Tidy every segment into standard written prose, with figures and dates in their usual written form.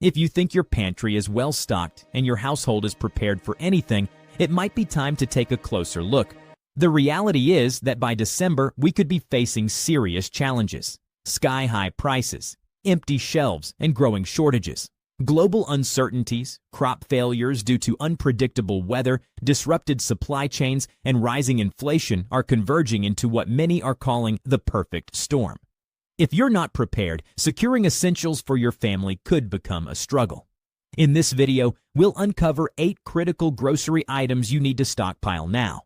If you think your pantry is well stocked and your household is prepared for anything, it might be time to take a closer look. The reality is that by December, we could be facing serious challenges: sky-high prices, empty shelves, and growing shortages. Global uncertainties, crop failures due to unpredictable weather, disrupted supply chains, and rising inflation are converging into what many are calling the perfect storm. If you're not prepared, securing essentials for your family could become a struggle. In this video, we'll uncover 8 critical grocery items you need to stockpile now.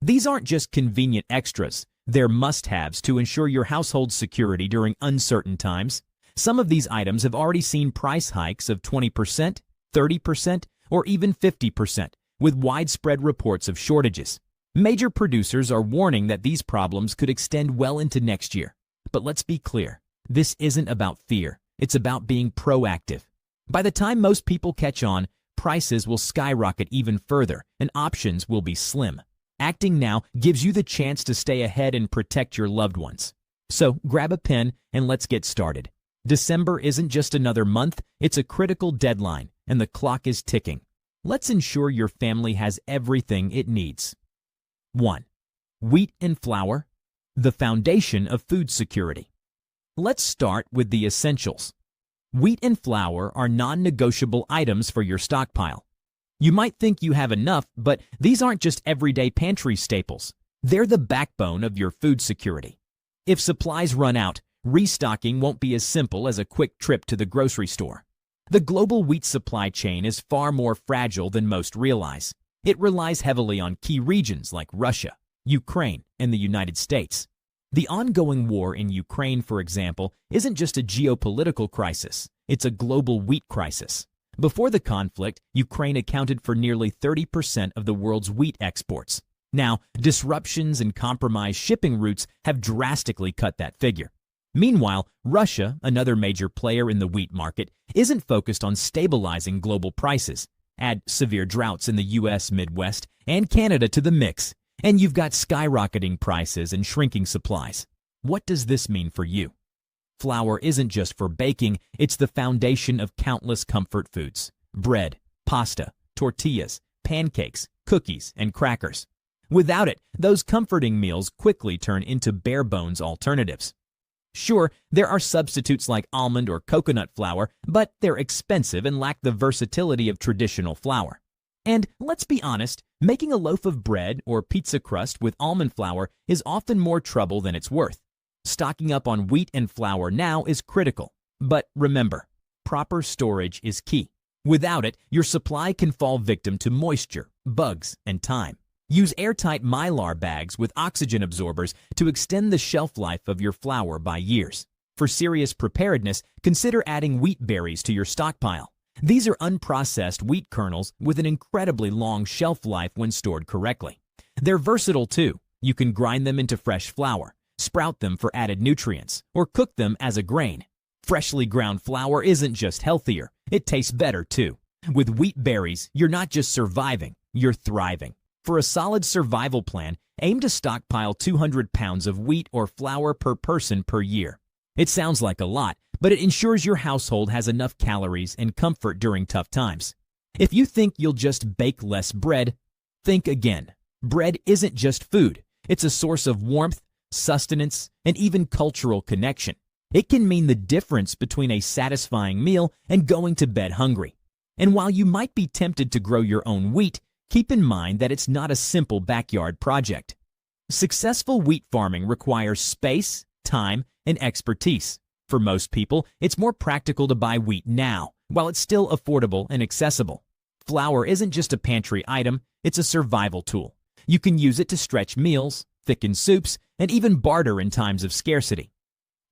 These aren't just convenient extras, they're must-haves to ensure your household's security during uncertain times. Some of these items have already seen price hikes of 20%, 30%, or even 50%, with widespread reports of shortages. Major producers are warning that these problems could extend well into next year. But let's be clear, this isn't about fear, it's about being proactive. By the time most people catch on, prices will skyrocket even further and options will be slim. Acting now gives you the chance to stay ahead and protect your loved ones. So grab a pen and let's get started. December isn't just another month, it's a critical deadline, and the clock is ticking. Let's ensure your family has everything it needs. 1. Wheat and flour, the foundation of food security. Let's start with the essentials. Wheat and flour are non-negotiable items for your stockpile. You might think you have enough, but these aren't just everyday pantry staples. They're the backbone of your food security. If supplies run out, restocking won't be as simple as a quick trip to the grocery store. The global wheat supply chain is far more fragile than most realize. It relies heavily on key regions like Russia, Ukraine, and the United States. The ongoing war in Ukraine, for example, isn't just a geopolitical crisis, it's a global wheat crisis. Before the conflict, Ukraine accounted for nearly 30% of the world's wheat exports. Now, disruptions and compromised shipping routes have drastically cut that figure. Meanwhile, Russia, another major player in the wheat market, isn't focused on stabilizing global prices. Add severe droughts in the U.S. Midwest and Canada to the mix, and you've got skyrocketing prices and shrinking supplies. What does this mean for you? Flour isn't just for baking, it's the foundation of countless comfort foods: bread, pasta, tortillas, pancakes, cookies, and crackers. Without it, those comforting meals quickly turn into bare-bones alternatives. Sure, there are substitutes like almond or coconut flour, but they're expensive and lack the versatility of traditional flour. And let's be honest, making a loaf of bread or pizza crust with almond flour is often more trouble than it's worth. Stocking up on wheat and flour now is critical. But remember, proper storage is key. Without it, your supply can fall victim to moisture, bugs, and time. Use airtight Mylar bags with oxygen absorbers to extend the shelf life of your flour by years. For serious preparedness, consider adding wheat berries to your stockpile. These are unprocessed wheat kernels with an incredibly long shelf life when stored correctly. They're versatile too. You can grind them into fresh flour, sprout them for added nutrients, or cook them as a grain. Freshly ground flour isn't just healthier, it tastes better too. With wheat berries, you're not just surviving, you're thriving. For a solid survival plan, aim to stockpile 200 pounds of wheat or flour per person per year. It sounds like a lot, but it ensures your household has enough calories and comfort during tough times. If you think you'll just bake less bread, think again. Bread isn't just food. It's a source of warmth, sustenance, and even cultural connection. It can mean the difference between a satisfying meal and going to bed hungry. And while you might be tempted to grow your own wheat, keep in mind that it's not a simple backyard project. Successful wheat farming requires space, time, and expertise. For most people, it's more practical to buy wheat now, while it's still affordable and accessible. Flour isn't just a pantry item, it's a survival tool. You can use it to stretch meals, thicken soups, and even barter in times of scarcity.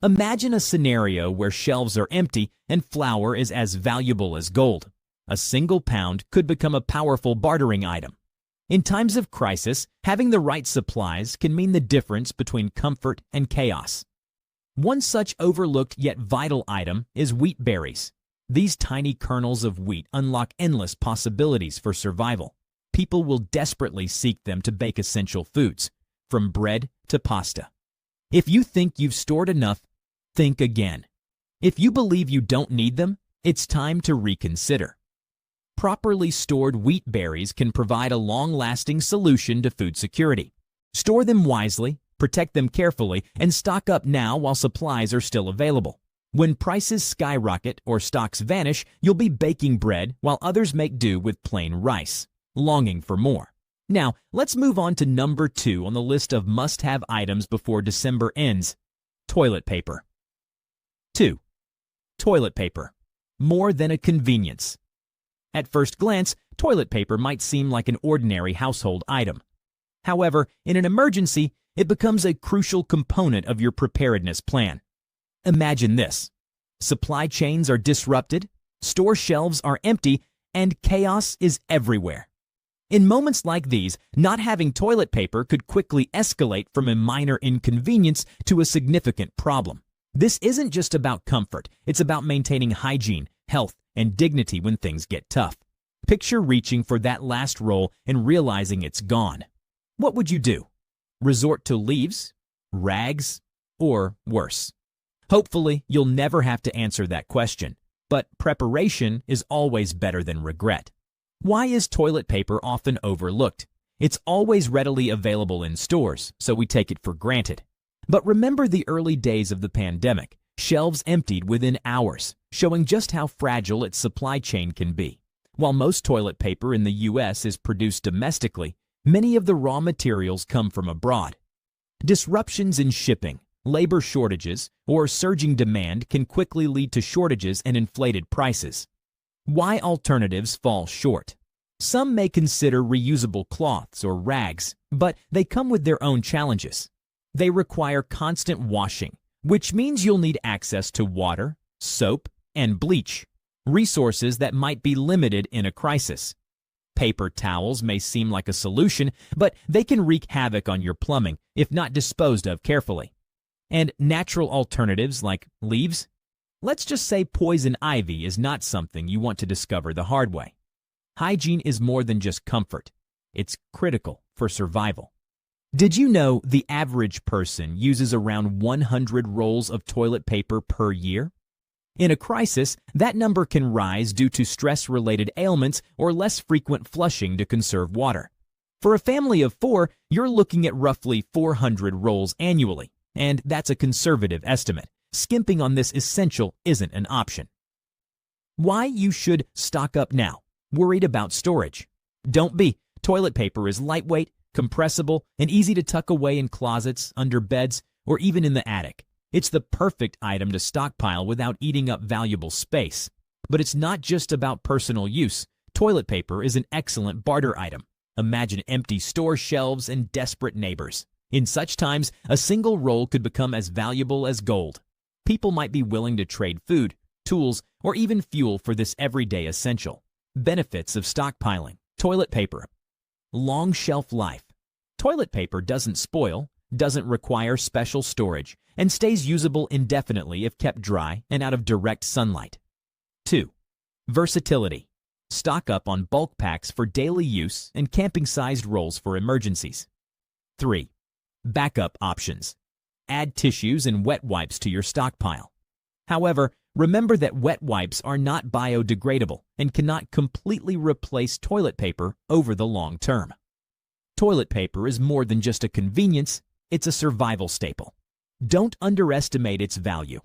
Imagine a scenario where shelves are empty and flour is as valuable as gold. A single pound could become a powerful bartering item. In times of crisis, having the right supplies can mean the difference between comfort and chaos. One such overlooked yet vital item is wheat berries. These tiny kernels of wheat unlock endless possibilities for survival. People will desperately seek them to bake essential foods, from bread to pasta. If you think you've stored enough, think again. If you believe you don't need them, It's time to reconsider. Properly stored wheat berries can provide a long-lasting solution to food security. Store them wisely, protect them carefully, and stock up now while supplies are still available. When prices skyrocket or stocks vanish, you'll be baking bread while others make do with plain rice, longing for more. Now, let's move on to number 2 on the list of must-have items before December ends: toilet paper. 2. Toilet paper. More than a convenience. At first glance, toilet paper might seem like an ordinary household item. However, in an emergency, it becomes a crucial component of your preparedness plan. Imagine this: supply chains are disrupted, store shelves are empty, and chaos is everywhere. In moments like these, not having toilet paper could quickly escalate from a minor inconvenience to a significant problem. This isn't just about comfort, it's about maintaining hygiene, health, and dignity when things get tough. Picture reaching for that last roll and realizing it's gone. What would you do? Resort to leaves, rags, or worse? Hopefully, you'll never have to answer that question, but preparation is always better than regret. Why is toilet paper often overlooked? It's always readily available in stores, so we take it for granted. But remember the early days of the pandemic. Shelves emptied within hours, showing just how fragile its supply chain can be. While most toilet paper in the U.S. is produced domestically, many of the raw materials come from abroad. Disruptions in shipping, labor shortages, or surging demand can quickly lead to shortages and inflated prices. Why alternatives fall short? Some may consider reusable cloths or rags, but they come with their own challenges. They require constant washing, which means you'll need access to water, soap, and bleach, resources that might be limited in a crisis. Paper towels may seem like a solution, but they can wreak havoc on your plumbing if not disposed of carefully. And natural alternatives like leaves? Let's just say poison ivy is not something you want to discover the hard way. Hygiene is more than just comfort. It's critical for survival. Did you know the average person uses around 100 rolls of toilet paper per year? In a crisis, that number can rise due to stress-related ailments or less frequent flushing to conserve water. For a family of 4, you're looking at roughly 400 rolls annually, and that's a conservative estimate. Skimping on this essential isn't an option. Why you should stock up now? Worried about storage? Don't be. Toilet paper is lightweight, compressible, and easy to tuck away in closets, under beds, or even in the attic. It's the perfect item to stockpile without eating up valuable space. But it's not just about personal use. Toilet paper is an excellent barter item. Imagine empty store shelves and desperate neighbors. In such times, a single roll could become as valuable as gold. People might be willing to trade food, tools, or even fuel for this everyday essential. Benefits of stockpiling. Toilet paper. Long shelf life. Toilet paper doesn't spoil, doesn't require special storage, and stays usable indefinitely if kept dry and out of direct sunlight. 2. Versatility. Stock up on bulk packs for daily use and camping-sized rolls for emergencies. 3. Backup options. Add tissues and wet wipes to your stockpile. However, remember that wet wipes are not biodegradable and cannot completely replace toilet paper over the long term. Toilet paper is more than just a convenience, it's a survival staple. Don't underestimate its value.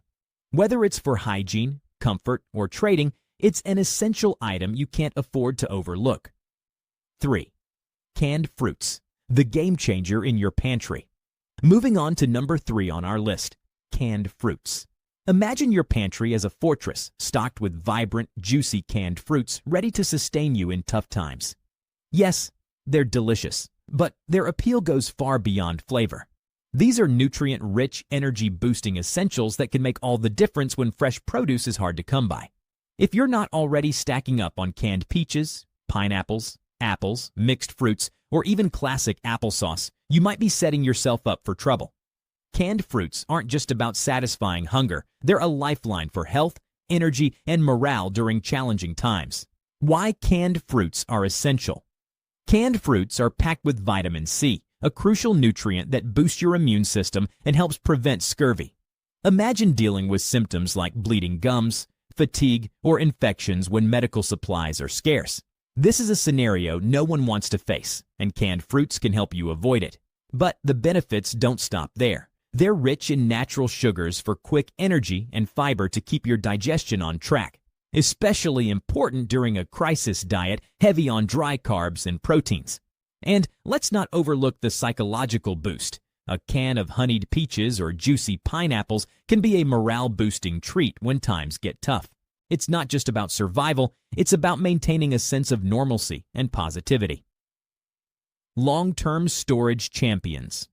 Whether it's for hygiene, comfort, or trading, it's an essential item you can't afford to overlook. 3. Canned fruits, the game changer in your pantry. Moving on to number 3 on our list, canned fruits. Imagine your pantry as a fortress stocked with vibrant, juicy canned fruits ready to sustain you in tough times. Yes, they're delicious, but their appeal goes far beyond flavor. These are nutrient-rich, energy-boosting essentials that can make all the difference when fresh produce is hard to come by. If you're not already stacking up on canned peaches, pineapples, apples, mixed fruits, or even classic applesauce, you might be setting yourself up for trouble. Canned fruits aren't just about satisfying hunger. They're a lifeline for health, energy, and morale during challenging times. Why canned fruits are essential. Canned fruits are packed with vitamin C, a crucial nutrient that boosts your immune system and helps prevent scurvy. Imagine dealing with symptoms like bleeding gums, fatigue, or infections when medical supplies are scarce. This is a scenario no one wants to face, and canned fruits can help you avoid it. But the benefits don't stop there. They're rich in natural sugars for quick energy and fiber to keep your digestion on track, especially important during a crisis diet heavy on dry carbs and proteins. And let's not overlook the psychological boost. A can of honeyed peaches or juicy pineapples can be a morale-boosting treat when times get tough. It's not just about survival, it's about maintaining a sense of normalcy and positivity. Long-term storage champions.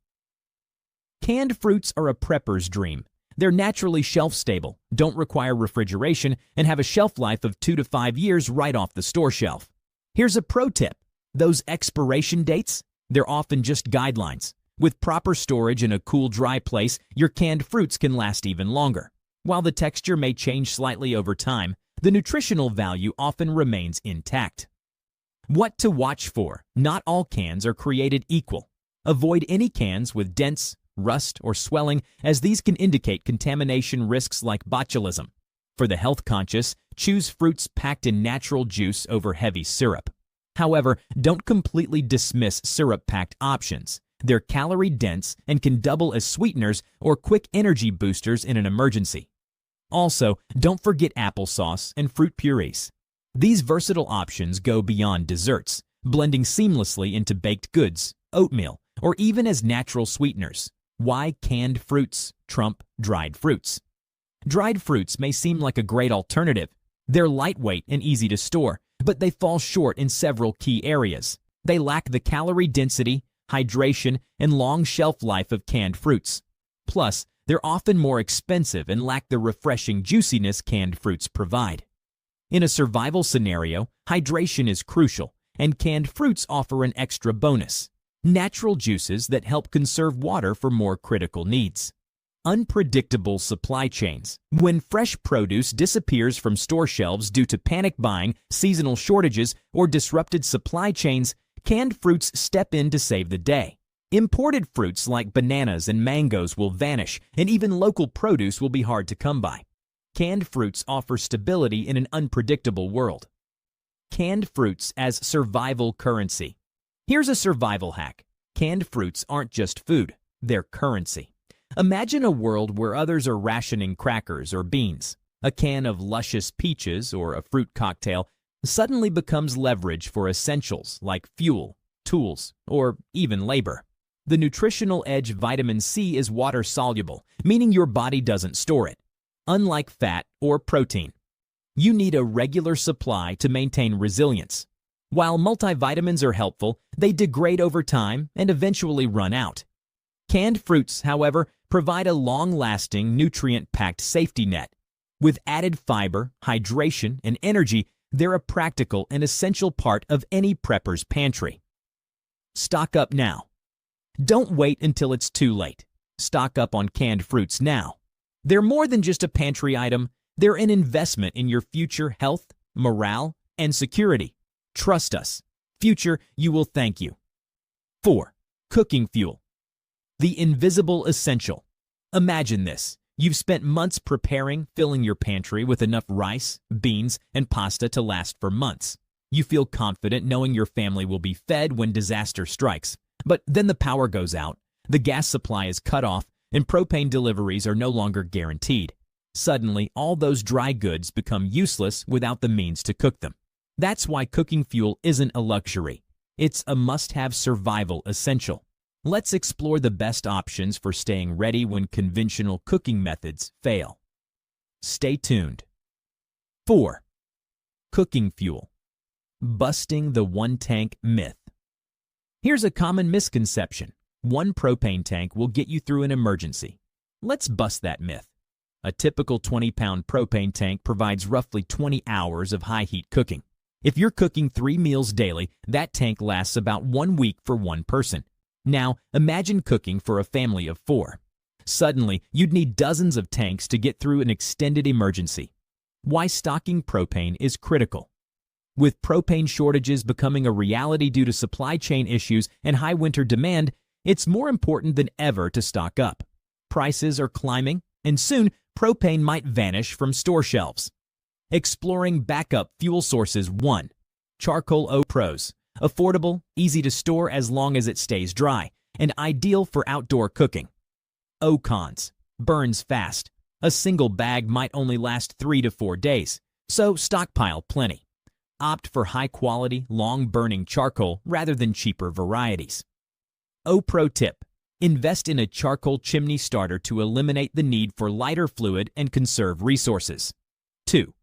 Canned fruits are a prepper's dream. They're naturally shelf-stable, don't require refrigeration, and have a shelf life of 2 to 5 years right off the store shelf. Here's a pro tip. Those expiration dates, they're often just guidelines. With proper storage in a cool, dry place, your canned fruits can last even longer. While the texture may change slightly over time, the nutritional value often remains intact. What to watch for. Not all cans are created equal. Avoid any cans with dents, rust, or swelling, as these can indicate contamination risks like botulism. For the health-conscious, choose fruits packed in natural juice over heavy syrup. However, don't completely dismiss syrup-packed options. They're calorie-dense and can double as sweeteners or quick energy boosters in an emergency. Also, don't forget applesauce and fruit purees. These versatile options go beyond desserts, blending seamlessly into baked goods, oatmeal, or even as natural sweeteners. Why canned fruits trump dried fruits? Dried fruits may seem like a great alternative. They're lightweight and easy to store, but they fall short in several key areas. They lack the calorie density, hydration, and long shelf life of canned fruits. Plus, they're often more expensive and lack the refreshing juiciness canned fruits provide. In a survival scenario, hydration is crucial, and canned fruits offer an extra bonus: natural juices that help conserve water for more critical needs. Unpredictable supply chains. When fresh produce disappears from store shelves due to panic buying, seasonal shortages, or disrupted supply chains, canned fruits step in to save the day. Imported fruits like bananas and mangoes will vanish, and even local produce will be hard to come by. Canned fruits offer stability in an unpredictable world. Canned fruits as survival currency. Here's a survival hack. Canned fruits aren't just food, they're currency. Imagine a world where others are rationing crackers or beans. A can of luscious peaches or a fruit cocktail suddenly becomes leverage for essentials like fuel, tools, or even labor. The nutritional edge: vitamin C is water-soluble, meaning your body doesn't store it. Unlike fat or protein, you need a regular supply to maintain resilience. While multivitamins are helpful, they degrade over time and eventually run out. Canned fruits, however, provide a long-lasting, nutrient-packed safety net. With added fiber, hydration, and energy, they're a practical and essential part of any prepper's pantry. Stock up now. Don't wait until it's too late. Stock up on canned fruits now. They're more than just a pantry item. They're an investment in your future health, morale, and security. Trust us. Future, you will thank you. 4. Cooking fuel. The invisible essential. Imagine this. You've spent months preparing, filling your pantry with enough rice, beans, and pasta to last for months. You feel confident knowing your family will be fed when disaster strikes. But then the power goes out, the gas supply is cut off, and propane deliveries are no longer guaranteed. Suddenly, all those dry goods become useless without the means to cook them. That's why cooking fuel isn't a luxury. It's a must-have survival essential. Let's explore the best options for staying ready when conventional cooking methods fail. Stay tuned. 4. Cooking fuel. Busting the one-tank myth. Here's a common misconception. One propane tank will get you through an emergency. Let's bust that myth. A typical 20-pound propane tank provides roughly 20 hours of high-heat cooking. If you're cooking 3 meals daily, that tank lasts about 1 week for one person. Now, imagine cooking for a family of 4. Suddenly, you'd need dozens of tanks to get through an extended emergency. Why stocking propane is critical. With propane shortages becoming a reality due to supply chain issues and high winter demand, it's more important than ever to stock up. Prices are climbing, and soon propane might vanish from store shelves. Exploring backup fuel sources. 1. Charcoal. O pros: affordable, easy to store as long as it stays dry, and ideal for outdoor cooking. O cons: burns fast. A single bag might only last 3 to 4 days, so stockpile plenty. Opt for high-quality, long-burning charcoal rather than cheaper varieties. O pro tip: invest in a charcoal chimney starter to eliminate the need for lighter fluid and conserve resources. 2.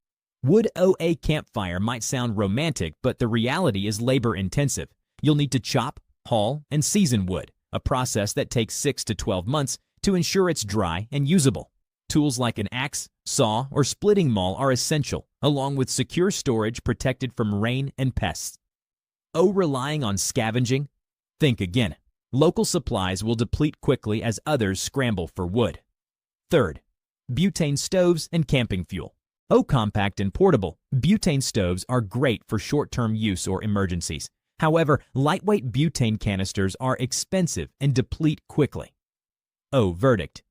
Wood. A campfire might sound romantic, but the reality is labor-intensive. You'll need to chop, haul, and season wood, a process that takes 6 to 12 months to ensure it's dry and usable. Tools like an axe, saw, or splitting maul are essential, along with secure storage protected from rain and pests. O relying on scavenging? Think again. Local supplies will deplete quickly as others scramble for wood. 3. Butane stoves and camping fuel. O compact and portable. Butane stoves are great for short-term use or emergencies. However, lightweight butane canisters are expensive and deplete quickly. O verdict: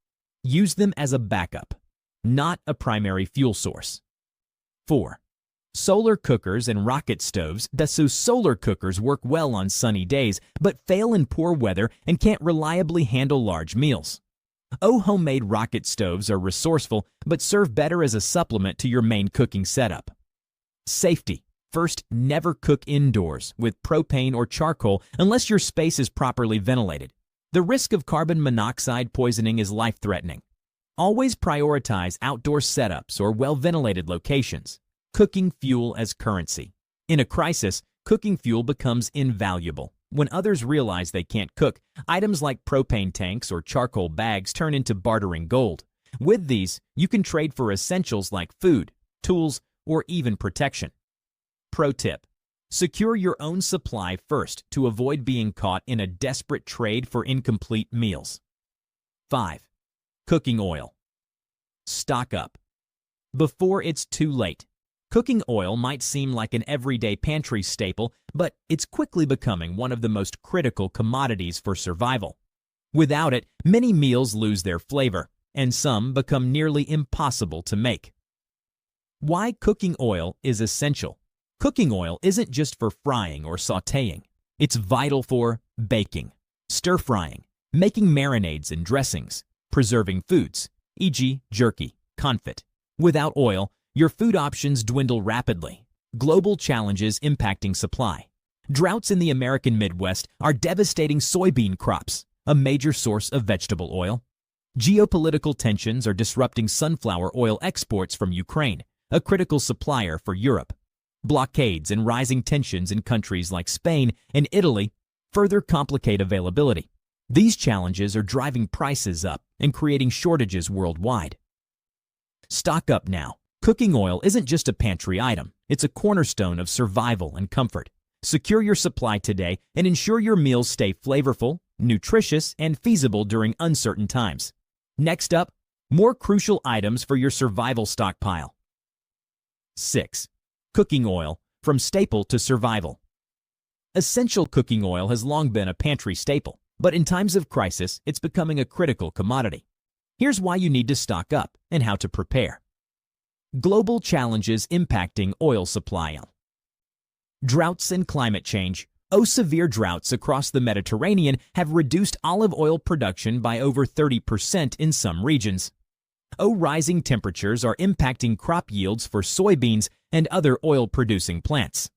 use them as a backup, not a primary fuel source. 4. Solar cookers and rocket stoves. So solar cookers work well on sunny days, but fail in poor weather and can't reliably handle large meals. Homemade rocket stoves are resourceful, but serve better as a supplement to your main cooking setup. Safety. First, never cook indoors with propane or charcoal unless your space is properly ventilated. The risk of carbon monoxide poisoning is life-threatening. Always prioritize outdoor setups or well-ventilated locations. Cooking fuel as currency. In a crisis, cooking fuel becomes invaluable. When others realize they can't cook, items like propane tanks or charcoal bags turn into bartering gold. With these, you can trade for essentials like food, tools, or even protection. Pro tip: secure your own supply first to avoid being caught in a desperate trade for incomplete meals. 5. Cooking oil. Stock up before it's too late. Cooking oil might seem like an everyday pantry staple, but it's quickly becoming one of the most critical commodities for survival. Without it, many meals lose their flavor, and some become nearly impossible to make. Why cooking oil is essential. Cooking oil isn't just for frying or sautéing. It's vital for baking, stir-frying, making marinades and dressings, preserving foods, e.g. jerky, confit. Without oil, your food options dwindle rapidly. Global challenges impacting supply. Droughts in the American Midwest are devastating soybean crops, a major source of vegetable oil. Geopolitical tensions are disrupting sunflower oil exports from Ukraine, a critical supplier for Europe. Blockades and rising tensions in countries like Spain and Italy further complicate availability. These challenges are driving prices up and creating shortages worldwide. Stock up now. Cooking oil isn't just a pantry item, it's a cornerstone of survival and comfort. Secure your supply today and ensure your meals stay flavorful, nutritious, and feasible during uncertain times. Next up, more crucial items for your survival stockpile. 6. Cooking oil, from staple to survival. Essential cooking oil has long been a pantry staple, but in times of crisis, it's becoming a critical commodity. Here's why you need to stock up and how to prepare. Global challenges impacting oil supply. Droughts and climate change. Severe droughts across the Mediterranean have reduced olive oil production by over 30% in some regions. Rising temperatures are impacting crop yields for soybeans and other oil-producing plants.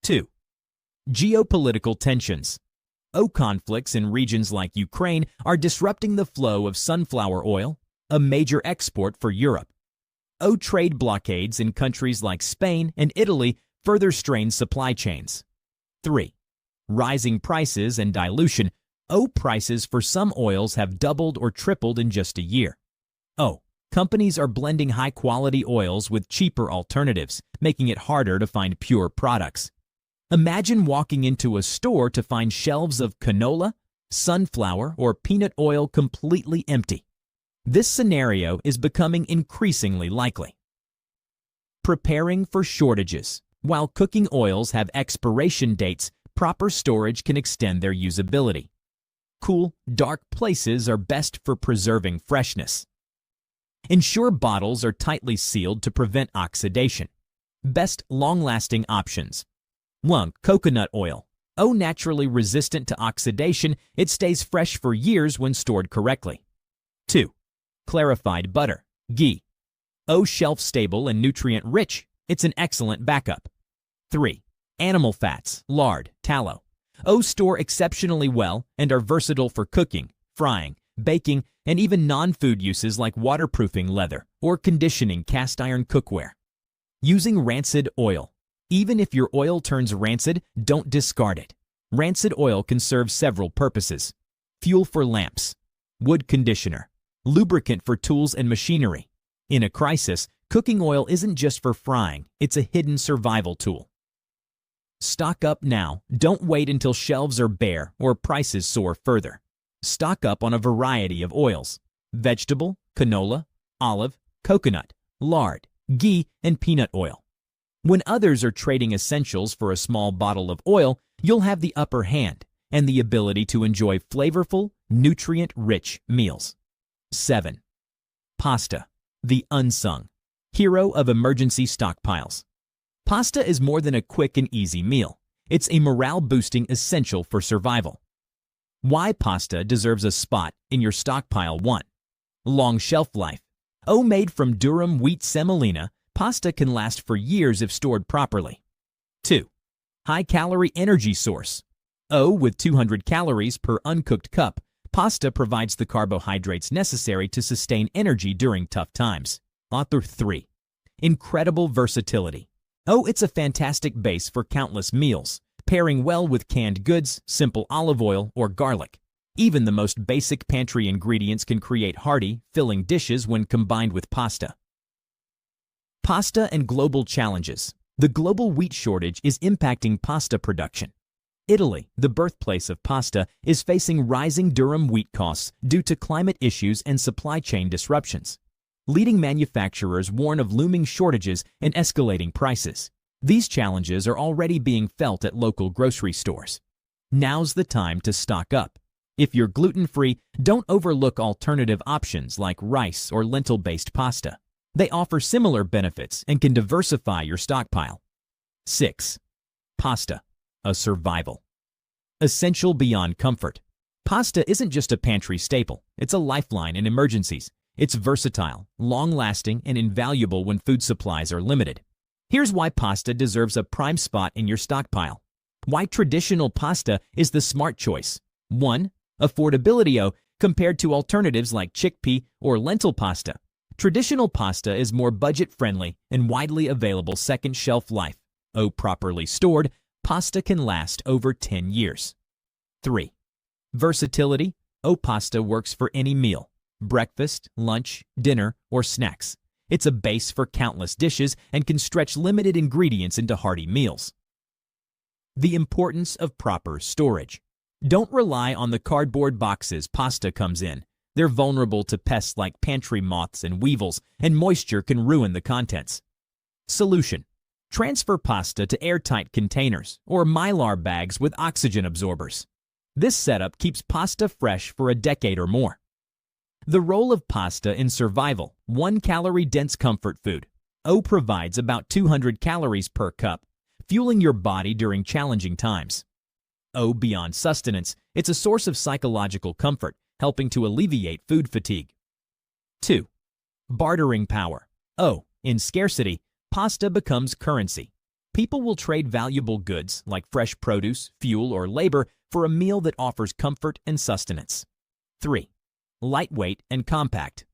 2. Geopolitical tensions. Conflicts in regions like Ukraine are disrupting the flow of sunflower oil, a major export for Europe. Trade blockades in countries like Spain and Italy further strain supply chains. 3. Rising prices and dilution. Prices for some oils have doubled or tripled in just a year. Companies are blending high-quality oils with cheaper alternatives, making it harder to find pure products. Imagine walking into a store to find shelves of canola, sunflower, or peanut oil completely empty. This scenario is becoming increasingly likely. Preparing for shortages. While cooking oils have expiration dates, proper storage can extend their usability. Cool, dark places are best for preserving freshness. Ensure bottles are tightly sealed to prevent oxidation. Best long-lasting options. 1. Coconut oil. Naturally resistant to oxidation, it stays fresh for years when stored correctly. 2. Clarified butter. Ghee. Shelf-stable and nutrient-rich. It's an excellent backup. 3. Animal fats. Lard. Tallow. Store exceptionally well and are versatile for cooking, frying, baking, and even non-food uses like waterproofing leather or conditioning cast iron cookware. Using rancid oil. Even if your oil turns rancid, don't discard it. Rancid oil can serve several purposes. Fuel for lamps, wood conditioner, lubricant for tools and machinery. In a crisis, cooking oil isn't just for frying, it's a hidden survival tool. Stock up now. Don't wait until shelves are bare or prices soar further. Stock up on a variety of oils: vegetable, canola, olive, coconut, lard, ghee, and peanut oil. When others are trading essentials for a small bottle of oil, you'll have the upper hand and the ability to enjoy flavorful, nutrient-rich meals. 7. Pasta, the unsung hero of emergency stockpiles. Pasta is more than a quick and easy meal. It's a morale-boosting essential for survival. Why pasta deserves a spot in your stockpile. 1. Long shelf life. Made from durum wheat semolina, pasta can last for years if stored properly. 2. High-calorie energy source. With 200 calories per uncooked cup, pasta provides the carbohydrates necessary to sustain energy during tough times. Author 3. Incredible versatility. It's a fantastic base for countless meals, pairing well with canned goods, simple olive oil, or garlic. Even the most basic pantry ingredients can create hearty, filling dishes when combined with pasta. Pasta and global challenges. The global wheat shortage is impacting pasta production. Italy, the birthplace of pasta, is facing rising durum wheat costs due to climate issues and supply chain disruptions. Leading manufacturers warn of looming shortages and escalating prices. These challenges are already being felt at local grocery stores. Now's the time to stock up. If you're gluten-free, don't overlook alternative options like rice or lentil-based pasta. They offer similar benefits and can diversify your stockpile. 6. Pasta, a survival essential beyond comfort. Pasta isn't just a pantry staple, it's a lifeline in emergencies. It's versatile, long-lasting, and invaluable when food supplies are limited. Here's why pasta deserves a prime spot in your stockpile. Why traditional pasta is the smart choice. 1. Affordability. Compared to alternatives like chickpea or lentil pasta, traditional pasta is more budget-friendly and widely available. Second, shelf life. Properly stored, pasta can last over 10 years. 3. Versatility. Pasta works for any meal: breakfast, lunch, dinner, or snacks. It's a base for countless dishes and can stretch limited ingredients into hearty meals. The importance of proper storage. Don't rely on the cardboard boxes pasta comes in. They're vulnerable to pests like pantry moths and weevils, and moisture can ruin the contents. Solution: transfer pasta to airtight containers or mylar bags with oxygen absorbers. This setup keeps pasta fresh for a decade or more. The role of pasta in survival: 1 calorie-dense comfort food. Provides about 200 calories per cup, fueling your body during challenging times. Beyond sustenance, it's a source of psychological comfort, helping to alleviate food fatigue. 2. Bartering power. In scarcity, pasta becomes currency. People will trade valuable goods like fresh produce, fuel, or labor for a meal that offers comfort and sustenance. 3. Lightweight and compact.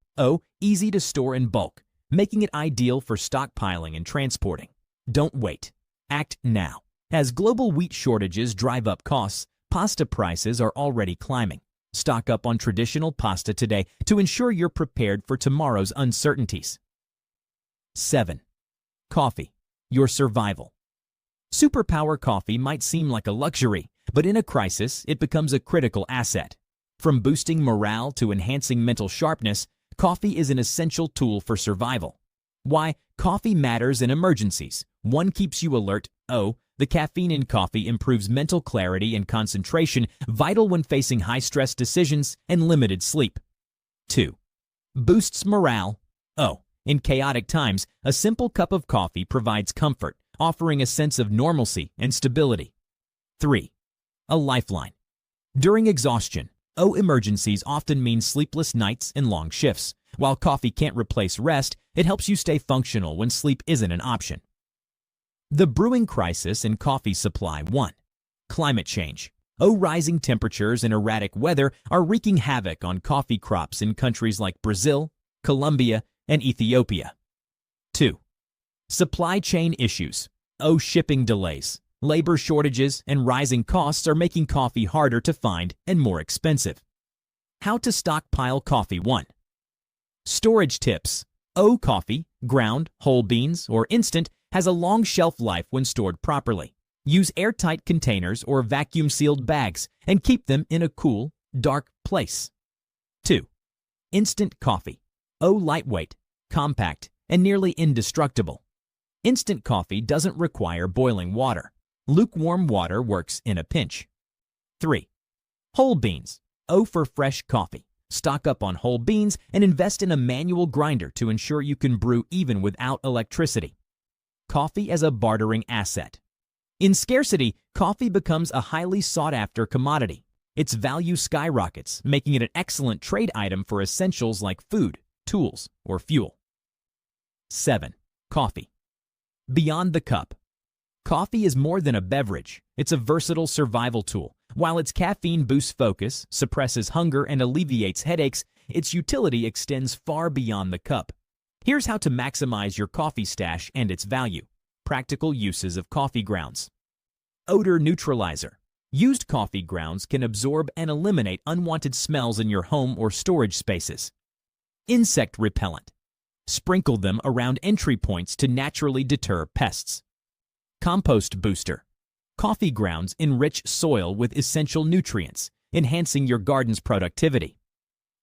Easy to store in bulk, making it ideal for stockpiling and transporting. Don't wait. Act now. As global wheat shortages drive up costs, pasta prices are already climbing. Stock up on traditional pasta today to ensure you're prepared for tomorrow's uncertainties. 7. Coffee, your survival. Superpower coffee might seem like a luxury, but in a crisis, it becomes a critical asset. From boosting morale to enhancing mental sharpness, coffee is an essential tool for survival. Why coffee matters in emergencies. 1. Keeps you alert. The caffeine in coffee improves mental clarity and concentration, vital when facing high-stress decisions and limited sleep. 2. Boosts morale. O. In chaotic times, a simple cup of coffee provides comfort, offering a sense of normalcy and stability. 3. A lifeline. During exhaustion, O emergencies often mean sleepless nights and long shifts. While coffee can't replace rest, it helps you stay functional when sleep isn't an option. The brewing crisis in coffee supply. 1. Climate change. Rising temperatures and erratic weather are wreaking havoc on coffee crops in countries like Brazil, Colombia, and Ethiopia. 2. Supply chain issues. Shipping delays, labor shortages, and rising costs are making coffee harder to find and more expensive. How to stockpile coffee. 1. Storage tips. Coffee, ground, whole beans, or instant, has a long shelf life when stored properly. Use airtight containers or vacuum-sealed bags and keep them in a cool, dark place. 2. Instant coffee. Lightweight, compact, and nearly indestructible. Instant coffee doesn't require boiling water. Lukewarm water works in a pinch. 3. Whole beans. For fresh coffee. Stock up on whole beans and invest in a manual grinder to ensure you can brew even without electricity. Coffee as a bartering asset. In scarcity, coffee becomes a highly sought-after commodity. Its value skyrockets, making it an excellent trade item for essentials like food, tools, or fuel. 7. Coffee. Beyond the cup. Coffee is more than a beverage. It's a versatile survival tool. While its caffeine boosts focus, suppresses hunger, and alleviates headaches, its utility extends far beyond the cup. Here's how to maximize your coffee stash and its value. Practical uses of coffee grounds. Odor neutralizer. Used coffee grounds can absorb and eliminate unwanted smells in your home or storage spaces. Insect repellent. Sprinkle them around entry points to naturally deter pests. Compost booster. Coffee grounds enrich soil with essential nutrients, enhancing your garden's productivity.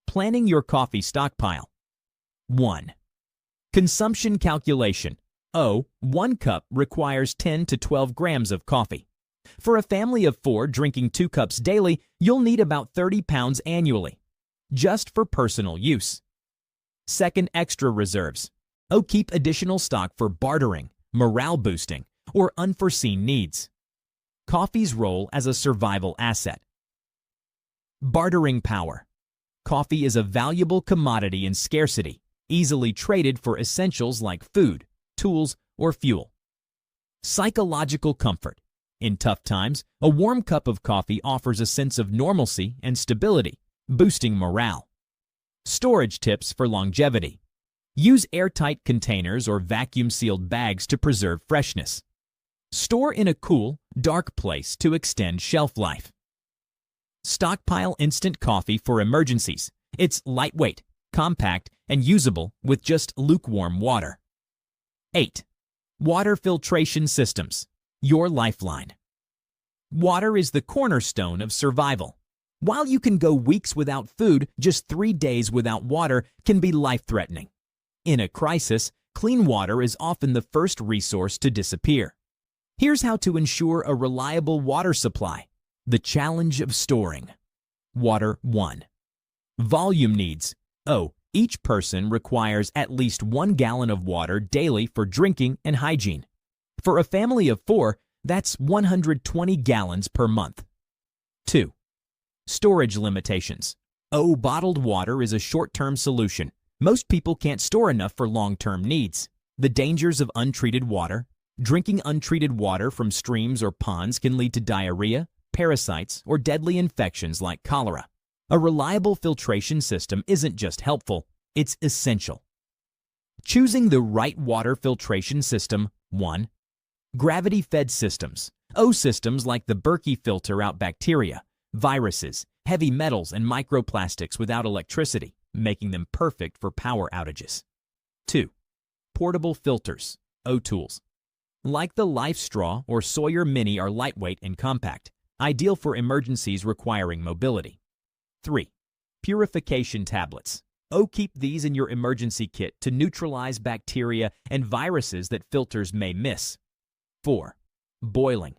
Planning your coffee stockpile. 1. Consumption calculation. 1 cup requires 10 to 12 grams of coffee. For a family of 4 drinking 2 cups daily, you'll need about 30 pounds annually, just for personal use. 2. Extra reserves. Keep additional stock for bartering, morale boosting, or unforeseen needs. Coffee's role as a survival asset. Bartering power. Coffee is a valuable commodity in scarcity, easily traded for essentials like food, tools, or fuel. Psychological comfort. In tough times, a warm cup of coffee offers a sense of normalcy and stability, boosting morale. Storage tips for longevity. Use airtight containers or vacuum-sealed bags to preserve freshness. Store in a cool, dark place to extend shelf life. Stockpile instant coffee for emergencies. It's lightweight, compact, and usable with just lukewarm water. 8. Water filtration systems. Your lifeline. Water is the cornerstone of survival. While you can go weeks without food, just 3 days without water can be life-threatening. In a crisis, clean water is often the first resource to disappear. Here's how to ensure a reliable water supply. The challenge of storing. Water. 1. Volume needs. Each person requires at least 1 gallon of water daily for drinking and hygiene. For a family of 4, that's 120 gallons per month. 2. Storage limitations. Bottled water is a short-term solution. Most people can't store enough for long-term needs. The dangers of untreated water. Drinking untreated water from streams or ponds can lead to diarrhea, parasites, or deadly infections like cholera. A reliable filtration system isn't just helpful, it's essential. Choosing the right water filtration system. 1. Gravity-fed systems. Systems like the Berkey filter out bacteria, viruses, heavy metals, and microplastics without electricity, making them perfect for power outages. 2. Portable filters. Tools. Like the Life Straw or Sawyer Mini are lightweight and compact, ideal for emergencies requiring mobility. 3. Purification tablets. Keep these in your emergency kit to neutralize bacteria and viruses that filters may miss. 4. Boiling.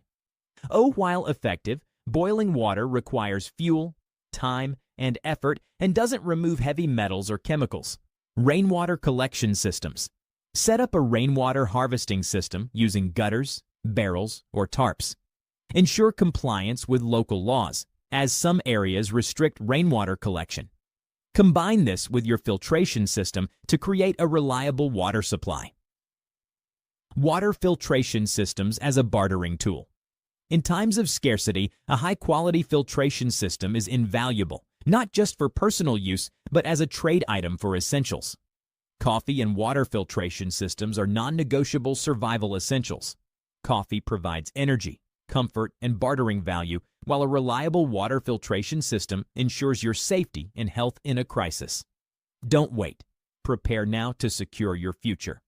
While effective, boiling water requires fuel, time, and effort and doesn't remove heavy metals or chemicals. Rainwater collection systems. Set up a rainwater harvesting system using gutters, barrels, or tarps. Ensure compliance with local laws, as some areas restrict rainwater collection. Combine this with your filtration system to create a reliable water supply. Water filtration systems as a bartering tool. In times of scarcity, a high-quality filtration system is invaluable, not just for personal use, but as a trade item for essentials. Coffee and water filtration systems are non-negotiable survival essentials. Coffee provides energy, comfort, and bartering value, while a reliable water filtration system ensures your safety and health in a crisis. Don't wait. Prepare now to secure your future.